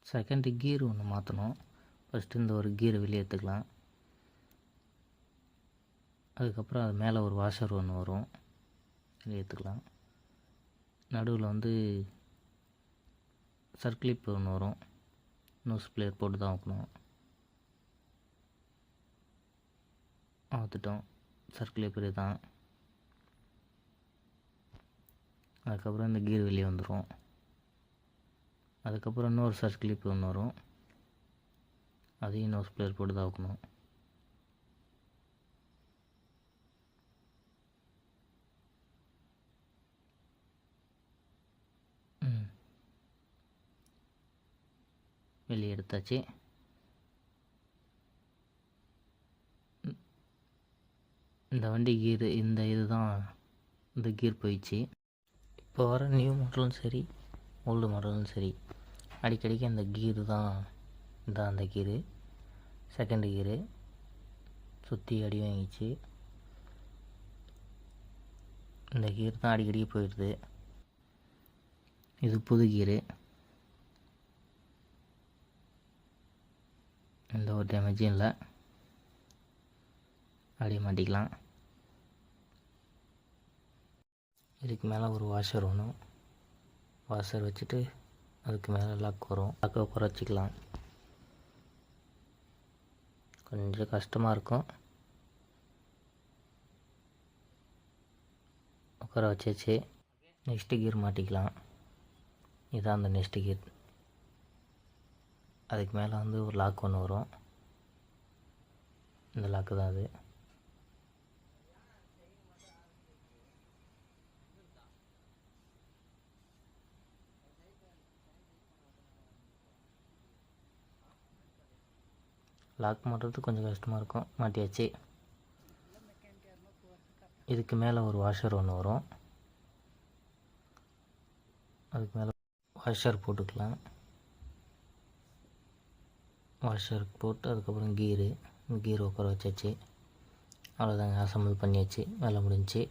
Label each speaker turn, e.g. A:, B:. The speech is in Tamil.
A: செகண்டு கீர் ஒன்று மாற்றணும். ஃபஸ்ட்டு இந்த ஒரு கீரை வெளியே எடுத்துக்கலாம். அதுக்கப்புறம் அது மேலே ஒரு வாஷர் ஒன்று வரும், வெளியே எடுத்துக்கலாம். நடுவில் வந்து சர்க்கிளிப் ஒன்று வரும், நோஸ் பிளேயர் போட்டு தான் வைக்கணும். பார்த்துட்டோம், சர்க்கிளிப்பர் தான். அதுக்கப்புறம் இந்த கீர் வெளியே வந்துடும். அதுக்கப்புறம் இன்னொரு சர்க்கிளிப் ஒன்று வரும், அதையும் நோஸ் பிளேயர் போட்டு தான் வைக்கணும். வெளியே எடுத்தாச்சு. இந்த வண்டி கீரு இது தான் இந்த கீர் போயிடுச்சு. இப்போ வர நியூ மாடலும் சரி ஓல்டு மாடலும் சரி அடிக்கடிக்கு அந்த கீரு தான் அந்த கீரு. செகண்டு கீரு சுற்றி அடி வாங்கிச்சு. இந்த கீர் தான் அடிக்கடி போயிடுது. இது புது கீரு, எந்த ஒரு டேமேஜும் இல்லை. அப்படியே மாட்டிக்கலாம். இதுக்கு மேலே ஒரு வாஷர் வேணும். வாஷர் வச்சுட்டு அதுக்கு மேலே லாக் வரும், லாக்கை குறைச்சிக்கலாம். கொஞ்சம் கஷ்டமாக இருக்கும். உட்கார வச்சாச்சு. நெக்ஸ்ட்டு கீர் மாட்டிக்கலாம். இதுதான் அந்த நெக்ஸ்ட்டு கீர். அதுக்கு மேலே வந்து ஒரு லாக் ஒன்று வரும், இந்த லாக்கு தான் அது. லாக் மாட்டுறது கொஞ்சம் கஷ்டமாக இருக்கும். மாட்டியாச்சு. இதுக்கு மேலே ஒரு வாஷர் ஒன்று வரும், அதுக்கு மேலே வாஷர் போட்டுக்கலாம். வாஷர் போட்டு அதுக்கப்புறம் கீரு உட்கார வச்சாச்சு. அவ்வளோதாங்க, அசம்பிள் பண்ணியாச்சு, வேலை முடிஞ்சிச்சு.